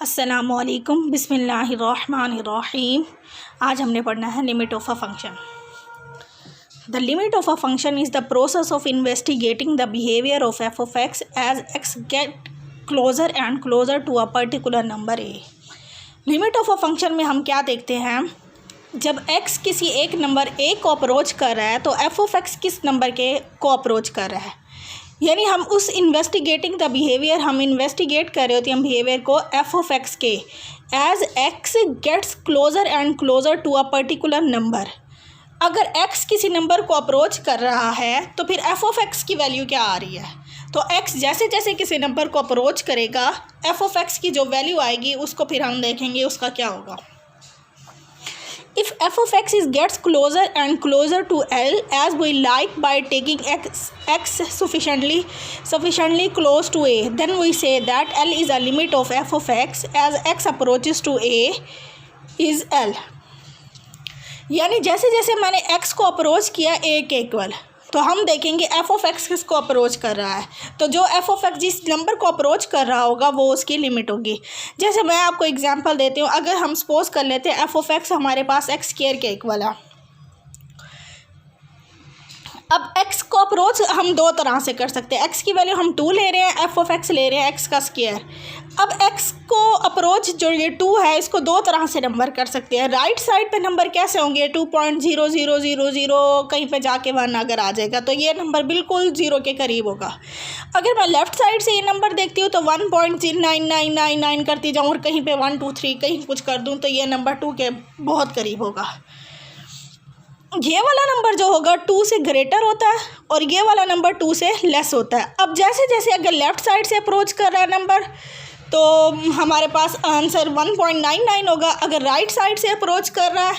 अस्सलामुअलैकुम बिस्मिल्लाहिर्रहमानिर्रहीम। आज हमने पढ़ना है limit of a function. The limit of a function is the process of investigating the behaviour of f of x as x get closer and closer to a particular number a. Limit of a function में हम क्या देखते हैं, जब x किसी एक number a को approach कर रहा है तो एफ ऑफ एक्स किस नंबर के को अप्रोच कर रहा है, यानी हम उस इन्वेस्टिगेटिंग द बिहेवियर हम इन्वेस्टिगेट कर रहे होते हैं बिहेवियर को एफ ऑफ एक्स के as x gets closer and closer to a particular number. अगर x किसी नंबर को अप्रोच कर रहा है तो फिर एफ ऑफ एक्स की वैल्यू क्या आ रही है, तो x जैसे जैसे किसी नंबर को अप्रोच करेगा एफ ऑफ एक्स की जो वैल्यू आएगी उसको फिर हम देखेंगे उसका क्या होगा। If f of x is gets closer and closer to L as we like by taking x sufficiently close to a, then we say that L is a limit of f of x as x approaches to a is L। यानी जैसे जैसे मैंने x को approach किया a के equal, तो हम देखेंगे एफ ऑफ एक्स किसको अप्रोच कर रहा है, तो जो एफ ऑफ एक्स जिस नंबर को अप्रोच कर रहा होगा वो उसकी लिमिट होगी। जैसे मैं आपको एग्जांपल देती हूँ, अगर हम सपोज कर लेते हैं एफ ऑफ एक्स हमारे पास एक्स स्क्वायर के इक्वल है। अब x को अप्रोच हम दो तरह से कर सकते हैं, x की वैल्यू हम 2 ले रहे हैं, एफ ऑफ एक्स ले रहे हैं x का स्क्वायर। अब x को अप्रोच जो ये 2 है इसको दो तरह से नंबर कर सकते हैं। राइट साइड पे नंबर कैसे होंगे, 2.0000 कहीं पे जाके 1 अगर आ जाएगा तो ये नंबर बिल्कुल 0 के करीब होगा। अगर मैं लेफ़्ट साइड से ये नंबर देखती हूँ तो 1.9999 करती जाऊँ और कहीं पे 1 2 3 कहीं कुछ कर दूँ तो ये नंबर 2 के बहुत करीब होगा। ये वाला नंबर जो होगा 2 से ग्रेटर होता है और ये वाला नंबर 2 से लेस होता है। अब जैसे जैसे अगर लेफ़्ट साइड से अप्रोच कर रहा है नंबर तो हमारे पास आंसर 1.99 होगा, अगर राइट साइड से अप्रोच कर रहा है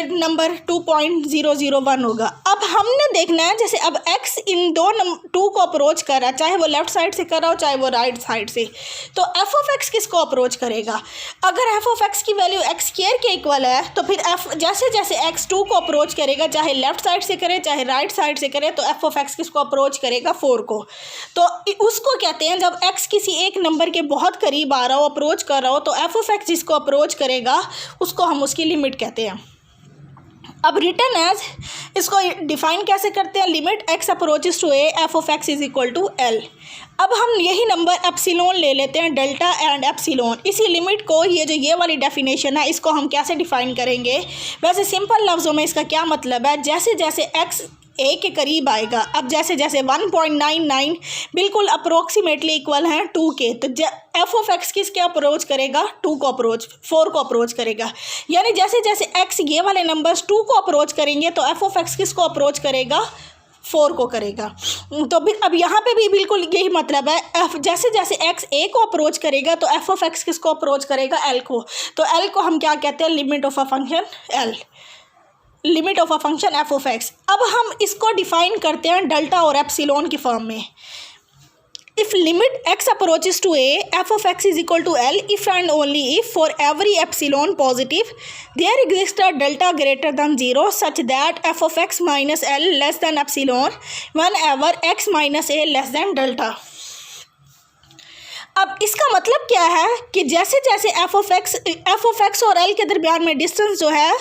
नंबर 2.001 होगा। अब हमने देखना है जैसे अब x इन 2 को अप्रोच कर रहा है, चाहे वो लेफ़्ट साइड से कर रहा हो चाहे वो राइट साइड से, तो एफ ऑफ एक्स किसको अप्रोच करेगा। अगर एफ ऑफ एक्स की वैल्यू एक्स स्क्वायर के इक्वल है तो फिर एफ जैसे जैसे x 2 को अप्रोच करेगा, चाहे लेफ़्ट साइड से करे चाहे राइट साइड से करे, तो एफ ऑफ एक्स किसको अप्रोच करेगा 4 को। तो उसको कहते हैं जब x किसी एक नंबर के बहुत करीब आ रहा हो अप्रोच कर रहा हो तो एफ ऑफ एक्स जिसको अप्रोच करेगा उसको हम उसकी लिमिट कहते हैं। अब रिटर्न एज इसको डिफाइन कैसे करते हैं, limit x approaches to a f of x is equal to l. अब हम यही नंबर एप्सिलॉन ले लेते हैं, डेल्टा एंड एप्सिलॉन। इसी लिमिट को ये वाली डेफिनेशन है इसको हम कैसे डिफाइन करेंगे, वैसे सिंपल लफ्ज़ों में इसका क्या मतलब है, जैसे जैसे x ए के करीब आएगा, अब जैसे जैसे 1.99 बिल्कुल अप्रोक्सीमेटली इक्वल हैं 2 के, तो एफ ऑफ एक्स किसके अप्रोच करेगा 4 को अप्रोच करेगा। यानी जैसे जैसे x ये वाले नंबर्स 2 को अप्रोच करेंगे तो एफ ऑफ एक्स किसको अप्रोच करेगा 4 को करेगा। तो अब यहाँ पे भी बिल्कुल यही मतलब है, एफ जैसे जैसे x a को अप्रोच करेगा तो एफ ऑफ एक्स किसको अप्रोच करेगा l को, तो l को हम क्या कहते हैं, limit of a function l, limit of a function F of x. अब हम इसको डिफाइन करते हैं डेल्टा और एप्सिलॉन की फॉर्म में। If limit x approaches to a f of x is equal to l if and only if for every epsilon positive there exist a delta greater than 0 such that f of x minus l less than epsilon whenever x minus a less than delta. अब इसका मतलब क्या है कि जैसे जैसे f of x और l के दरमियान में डिस्टेंस जो है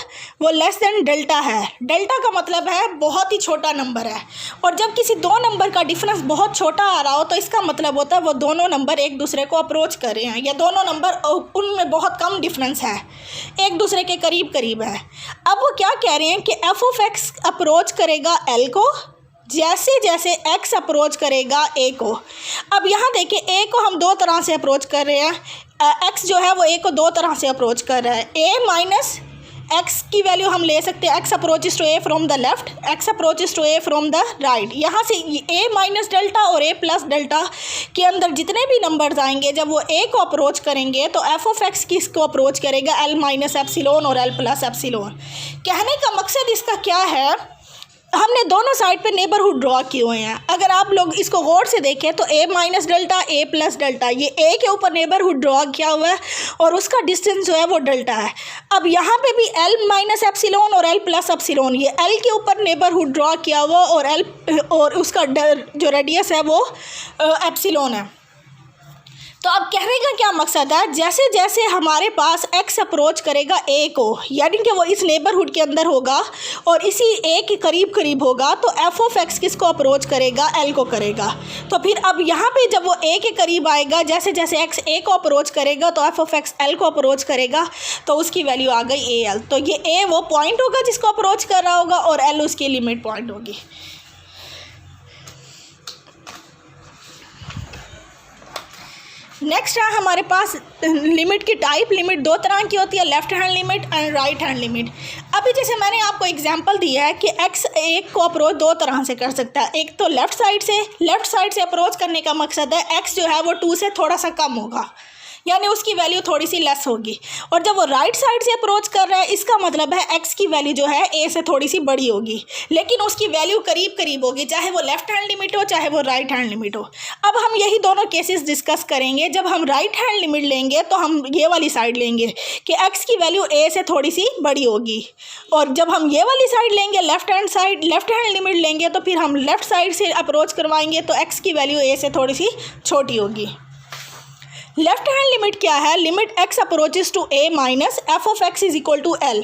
वो लेस देन डेल्टा है। डेल्टा का मतलब है बहुत ही छोटा नंबर है, और जब किसी दो नंबर का डिफरेंस बहुत छोटा आ रहा हो तो इसका मतलब होता है वो दोनों नंबर एक दूसरे को अप्रोच कर रहे हैं, या दोनों नंबर उनमें बहुत कम डिफरेंस है, एक दूसरे के करीब करीब है। अब वो क्या कह रहे हैं कि एफ ऑफ एक्स अप्रोच करेगा एल को जैसे जैसे x अप्रोच करेगा a को। अब यहाँ देखिए a को हम दो तरह से अप्रोच कर रहे हैं, x जो है वो a को दो तरह से अप्रोच कर रहा है। a माइनस x की वैल्यू हम ले सकते हैं, x approaches to a from the left, x approaches to a from the right. यहाँ से a माइनस डेल्टा और a प्लस डेल्टा के अंदर जितने भी नंबर्स आएंगे जब वो a को अप्रोच करेंगे तो एफ ऑफ एक्स किसको अप्रोच करेगा, l माइनस एप्सिलॉन और l प्लस एप्सिलॉन। कहने का मकसद इसका क्या है, हमने दोनों साइड पे नेबरहुड ड्रॉ किए हुए हैं। अगर आप लोग इसको गौर से देखें तो a minus delta a plus delta, ये a के ऊपर नेबरहुड ड्रॉ किया हुआ है और उसका डिस्टेंस जो है वो डेल्टा है। अब यहाँ पे भी l माइनस एप्सिलॉन और l प्लस एप्सिलॉन, ये l के ऊपर नेबरहुड ड्रॉ किया हुआ और l और उसका जो रेडियस है वो एप्सिलॉन है। तो अब कहने का क्या मकसद है, जैसे जैसे हमारे पास x अप्रोच करेगा a को, यानी कि वो इस नेबरहुड के अंदर होगा और इसी a के करीब करीब होगा, तो f ऑफ x किसको अप्रोच करेगा, l को करेगा। तो फिर अब यहाँ पे जब वो a के करीब आएगा, जैसे जैसे x a को अप्रोच करेगा तो f ऑफ x l को अप्रोच करेगा, तो उसकी वैल्यू आ गई al। तो ये a वो पॉइंट होगा जिसको अप्रोच कर रहा होगा और l उसकी लिमिट पॉइंट होगी। नेक्स्ट है हमारे पास लिमिट की टाइप। लिमिट दो तरह की होती है, left hand limit and right hand limit. अभी जैसे मैंने आपको एग्जांपल दिया है कि x एक को अप्रोच दो तरह से कर सकता है, एक तो लेफ़्ट साइड से अप्रोच करने का मकसद है x जो है वो 2 से थोड़ा सा कम होगा, यानी उसकी वैल्यू थोड़ी सी लेस होगी। और जब वो राइट साइड से अप्रोच कर रहा है, इसका मतलब है x की वैल्यू जो है a से थोड़ी सी बड़ी होगी, लेकिन उसकी वैल्यू करीब करीब होगी, चाहे वो लेफ्ट हैंड लिमिट हो चाहे वो राइट हैंड लिमिट हो। अब हम यही दोनों केसेस डिस्कस करेंगे। जब हम राइट हैंड लिमिट लेंगे तो हम ये वाली साइड लेंगे कि x की वैल्यू a से थोड़ी सी बड़ी होगी, और जब हम ये वाली साइड लेंगे लेफ्ट हैंड लिमिट लेंगे तो फिर हम लेफ्ट साइड से अप्रोच करवाएंगे तो x की वैल्यू a से थोड़ी सी छोटी होगी। लेफ्ट हैंड लिमिट क्या है, limit x approaches to a minus f of x is equal to l।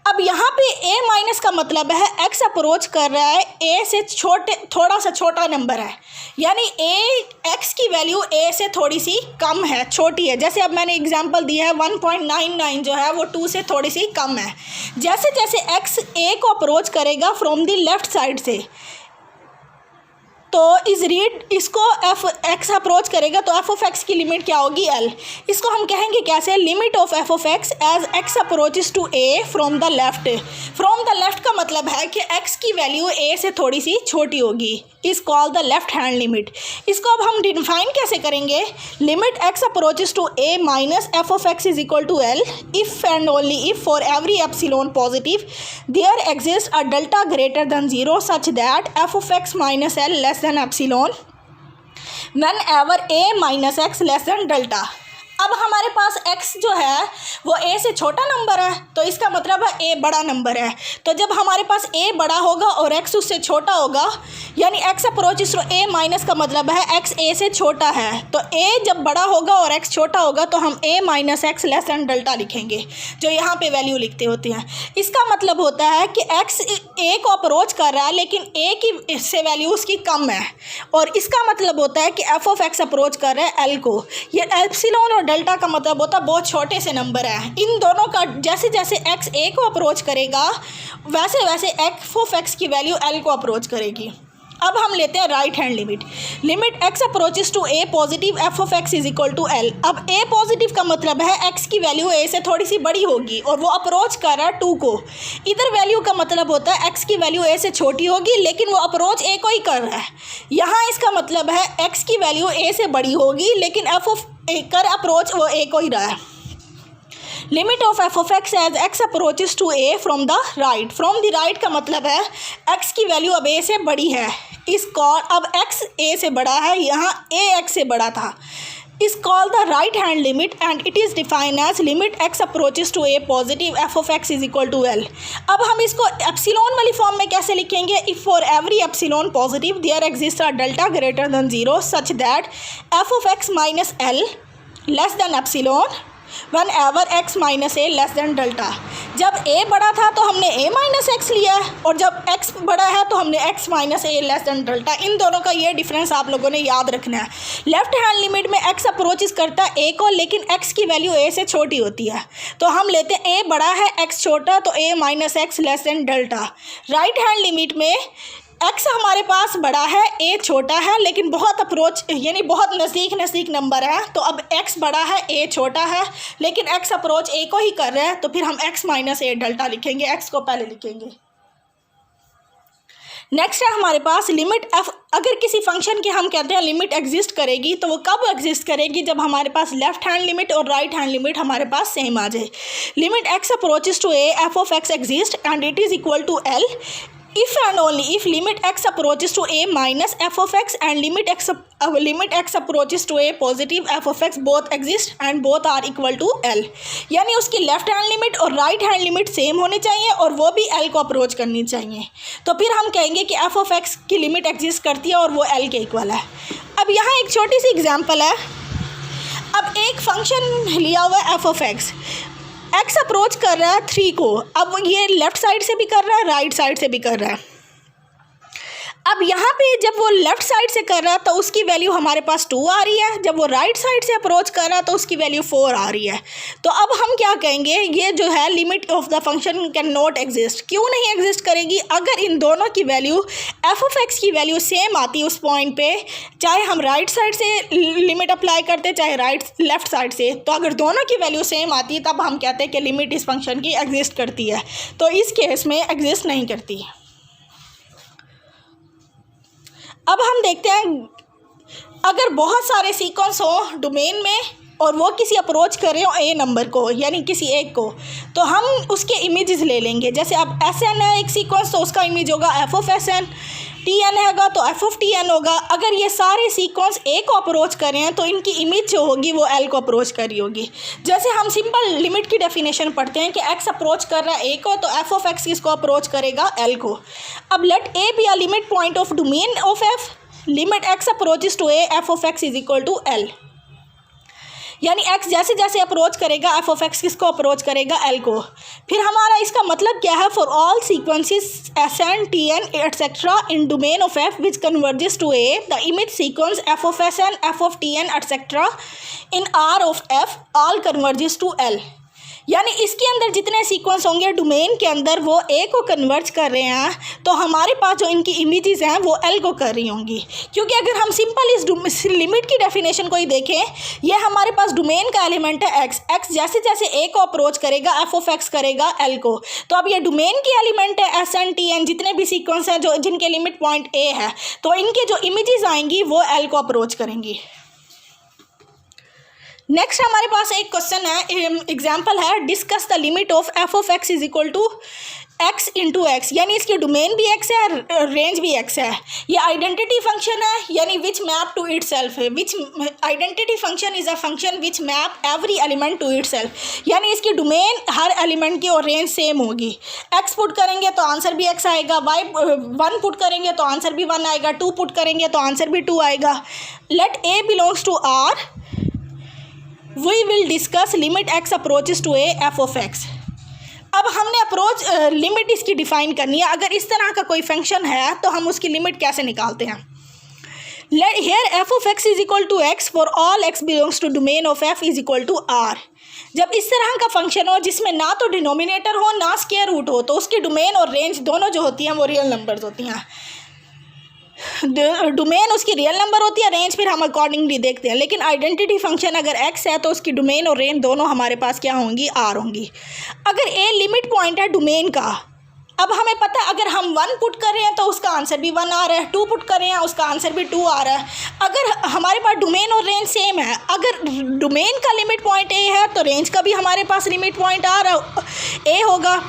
अब यहाँ पे a माइनस का मतलब है x अप्रोच कर रहा है a से थोड़ा सा छोटा नंबर है, यानी x की वैल्यू a से थोड़ी सी कम है, छोटी है। जैसे अब मैंने एग्जांपल दिया है 1.99 जो है वो 2 से थोड़ी सी कम है। जैसे जैसे x a को अप्रोच करेगा फ्रॉम द लेफ्ट साइड से, तो इसको x अप्रोच करेगा तो f ऑफ x की लिमिट क्या होगी, l। इसको हम कहेंगे कैसे, limit of f of x as x approaches to a from the left. From the left का मतलब है कि x की वैल्यू a से थोड़ी सी छोटी होगी, is called the left hand limit. इसको अब हम डिफाइन कैसे करेंगे, limit x approaches to a minus f of x is equal to l if and only if for every epsilon positive there exist a delta greater than 0 such that f of x minus l less than epsilon whenever a minus x less than delta. अब हमारे पास x जो है वो a से छोटा number है, तो इसका मतलब है a बड़ा नंबर है। तो जब हमारे पास a बड़ा होगा और x उससे छोटा होगा, यानी x approaches to a minus का मतलब है x a से छोटा है, तो a जब बड़ा होगा और x छोटा होगा तो हम a minus x less than delta लिखेंगे, जो यहाँ पे वैल्यू लिखते होते हैं। इसका मतलब होता है कि x a को अप्रोच कर रहा है लेकिन a की से वैल्यू उसकी कम है, और इसका मतलब होता है कि f ऑफ x अप्रोच कर रहा है l को। ये एप्सिलॉन और डेल्टा का मतलब होता है बहुत छोटे से नंबर है। इन दोनों का जैसे जैसे x a को अप्रोच करेगा वैसे वैसे f ऑफ x की वैल्यू l को अप्रोच करेगी। अब हम लेते हैं right hand limit. Limit x approaches to a positive f of x is equal to l। अब a पॉजिटिव का मतलब है x की वैल्यू a से थोड़ी सी बड़ी होगी और वो अप्रोच कर रहा है 2 को। इधर वैल्यू का मतलब होता है x की वैल्यू a से छोटी होगी लेकिन वो अप्रोच a को ही कर रहा है। यहाँ इसका मतलब है x की वैल्यू a से बड़ी होगी लेकिन f ऑफ कर अप्रोच वो a को ही रहा है। Limit of f of x as x approaches to a from the right. From the right का मतलब है x की वैल्यू अब a से बड़ी है, इस कॉल अब x a से बड़ा है, यहाँ a x से बड़ा था, is call the right hand limit and it is define as limit x approaches to a positive f of x is equal to l। अब हम इसको एप्सिलॉन वाली फॉर्म में कैसे लिखेंगे, if for every epsilon positive there exist a delta greater than 0 such that f of x minus l less than epsilon whenever x minus a less than delta. जब a बड़ा था तो हमने a minus x लिया है, और जब x बड़ा है तो हमने x minus a less than delta. इन दोनों का ये डिफरेंस आप लोगों ने याद रखना है। लेफ्ट हैंड लिमिट में x अप्रोचेस करता है a को, लेकिन x की वैल्यू a से छोटी होती है, तो हम लेते हैं a बड़ा है x छोटा, तो a minus x less than delta. Right hand limit में x हमारे पास बड़ा है a छोटा है, लेकिन बहुत अप्रोच यानी बहुत नज़दीक नंबर है, तो अब x बड़ा है a छोटा है लेकिन x अप्रोच a को ही कर रहा है, तो फिर हम x माइनस ए डेल्टा लिखेंगे, x को पहले लिखेंगे। नेक्स्ट है हमारे पास लिमिट f। अगर किसी फंक्शन की हम कहते हैं लिमिट एग्जिस्ट करेगी, तो वो कब एग्जिस्ट करेगी, जब हमारे पास लेफ्ट हैंड लिमिट और राइट हैंड लिमिट हमारे पास सेम आ जाए। Limit x approaches to a f of x exist and it is equal to l if and only if limit x approaches to a minus f of x and limit x approaches to a positive f of x both exist and both are equal to l। यानी उसकी left hand limit और right hand limit same होनी चाहिए और वो भी l को approach करनी चाहिए, तो फिर हम कहेंगे कि f of x की लिमिट एग्जिस्ट करती है और वो l के इक्वल है। अब यहाँ एक छोटी सी एग्जांपल है अब एक फंक्शन लिया हुआ है F of x, x approach कर रहा है 3 को, अब ये लेफ़्ट साइड से भी कर रहा है, राइट साइड से भी कर रहा है। अब यहाँ पे जब वो लेफ़्ट साइड से कर रहा है तो उसकी वैल्यू हमारे पास 2 आ रही है, जब वो राइट साइड से अप्रोच कर रहा है तो उसकी वैल्यू 4 आ रही है। तो अब हम क्या कहेंगे, ये जो है limit of the function can not exist. क्यों नहीं एग्जिस्ट करेगी? अगर इन दोनों की वैल्यू एफ ऑफ एक्स की वैल्यू सेम आती उस पॉइंट पे, चाहे हम राइट साइड से लिमिट अप्लाई करते चाहे लेफ़्ट साइड से, तो अगर दोनों की वैल्यू सेम आती है तब हम कहते हैं कि लिमिट इस फंक्शन की एग्जिस्ट करती है। तो इस केस में एग्जिस्ट नहीं करती। अब हम देखते हैं, अगर बहुत सारे सीक्वेंस हो डोमेन में और वो किसी अप्रोच कर रहे हो ए नंबर को, यानी किसी एक को, तो हम उसके इमेजेस ले लेंगे। जैसे अब एस एन है एक सीक्वेंस, तो उसका इमेज होगा f of s n, t n हैगा तो एफ ऑफ टी एन होगा। अगर ये सारे सीक्वेंस ए को अप्रोच कर रहे हैं तो इनकी इमेज जो होगी वो एल को अप्रोच कर रही होगी। जैसे हम सिंपल लिमिट की डेफिनेशन पढ़ते हैं कि एक्स अप्रोच कर रहा है ए को, तो एफ ऑफ एक्स किसको अप्रोच करेगा? एल को। अब let a be a limit point of domain of f, limit x approaches to a, f of x is equal to l. यानी एक्स जैसे जैसे अप्रोच करेगा एफ ऑफ एक्स किसको approach करेगा? एल को। फिर हमारा इसका मतलब क्या है? For all sequences s n t n etcetera in domain of f which converges to A, the image sequence f of s n, f of t n etcetera in R of f all converges to l. यानी इसके अंदर जितने sequence होंगे domain के अंदर वो ए को converge कर रहे हैं, तो हमारे पास जो इनकी इमेजेस हैं वो एल को कर रही होंगी। क्योंकि अगर हम सिंपल इस लिमिट की डेफिनेशन को ही देखें, ये हमारे पास डोमेन का एलिमेंट है एक्स, एक्स जैसे जैसे ए को अप्रोच करेगा एफ ऑफ एक्स करेगा एल को। तो अब ये डोमेन की एलिमेंट है एस एन टी एन, जितने भी सीक्वेंस हैं जो जिनके लिमिट पॉइंट ए है, तो इनके जो इमेजेस आएंगी वो एल को अप्रोच करेंगी। नेक्स्ट हमारे पास एक क्वेश्चन है, एग्जाम्पल है, discuss the limit of f of x is equal to x into x. यानी इसकी डोमेन भी एक्स है, रेंज भी एक्स है। ये आइडेंटिटी फंक्शन है, यानी which map to itself है। Which identity function is a function which map every element to itself. यानी इसकी डोमेन हर एलिमेंट की और रेंज सेम होगी। एक्स पुट करेंगे तो आंसर भी एक्स आएगा, वाई 1 पुट करेंगे तो आंसर भी 1 आएगा, 2 पुट करेंगे तो आंसर भी 2 आएगा। Let a belongs to R, we will discuss limit x approaches to a f of x. अब हमने अप्रोच लिमिट इसकी डिफाइन करनी है। अगर इस तरह का कोई फंक्शन है तो हम उसकी लिमिट कैसे निकालते हैं? Let here f of x is equal to x for all x belongs to domain of f is equal to R. जब इस तरह का फंक्शन हो जिसमें ना तो डिनोमिनेटर हो ना स्क्वायर रूट हो, तो उसकी डोमेन और रेंज दोनों जो होती हैं वो रियल नंबर्स होती हैं। डोमेन उसकी रियल नंबर होती है, रेंज फिर हम अकॉर्डिंगली देखते हैं। लेकिन आइडेंटिटी फंक्शन अगर एक्स है तो उसकी डोमेन और रेंज दोनों हमारे पास क्या होंगी? आर होंगी। अगर ए लिमिट पॉइंट है डोमेन का, अब हमें पता है अगर हम 1 पुट कर रहे हैं तो उसका आंसर भी 1 आ रहा है, 2 पुट कर रहे हैं उसका आंसर भी 2 आ रहा है। अगर हमारे पास डोमेन और रेंज सेम है, अगर डोमेन का लिमिट पॉइंट ए है तो रेंज का भी हमारे पास लिमिट पॉइंट ए होगा।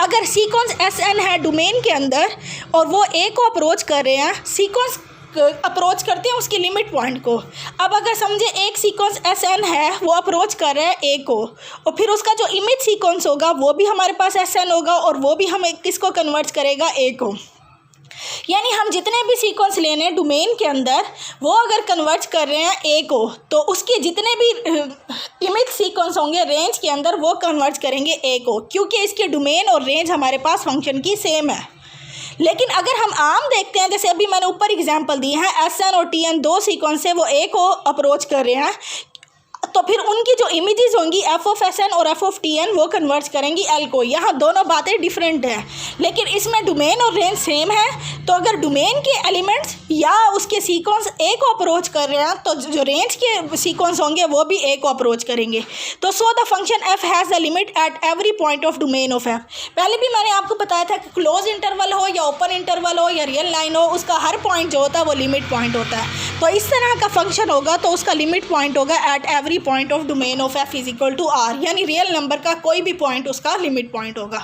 अगर सीक्वेंस एस एन है डोमेन के अंदर और वो ए को अप्रोच कर रहे हैं, सीक्वेंस अप्रोच करते हैं उसकी लिमिट पॉइंट को। अब अगर समझे एक सीक्वेंस एस एन है वो अप्रोच कर रहा है ए को, और फिर उसका जो इमेज सीक्वेंस होगा वो भी हमारे पास एस एन होगा और वो भी हमें किसको कन्वर्ट करेगा? ए को। यानी हम जितने भी सीक्वेंस लेने डोमेन के अंदर वो अगर कन्वर्ट कर रहे हैं ए को, तो उसके जितने भी इमेज सीक्वेंस होंगे रेंज के अंदर वो कन्वर्ट करेंगे ए को, क्योंकि इसके डोमेन और रेंज हमारे पास फंक्शन की सेम है। लेकिन अगर हम आम देखते हैं, जैसे अभी मैंने ऊपर एग्जांपल दी है, एस एन और टी एन 2 सीक्वेंस है वो ए को अप्रोच कर रहे हैं, तो फिर उनकी जो इमेजेस होंगी एफ ऑफ एस एन और एफ ऑफ टी एन वो कन्वर्ट करेंगी एल को। यहाँ दोनों बातें डिफरेंट हैं, लेकिन इसमें डोमेन और रेंज सेम है। तो अगर डोमेन के एलिमेंट्स या उसके सीक्वेंस ए को अप्रोच कर रहे हैं तो जो रेंज के सीक्वेंस होंगे वो भी ए को अप्रोच करेंगे। तो so the function F has the limit at every point of domain of F. पहले भी मैंने आपको बताया था कि क्लोज इंटरवल हो या ओपन इंटरवल हो या रियल लाइन हो, उसका हर पॉइंट जो होता है वो लिमिट पॉइंट होता है। तो इस तरह का फंक्शन होगा तो उसका लिमिट पॉइंट होगा at every point of domain of f is equal to R, यानी रियल नंबर का कोई भी पॉइंट उसका लिमिट पॉइंट होगा।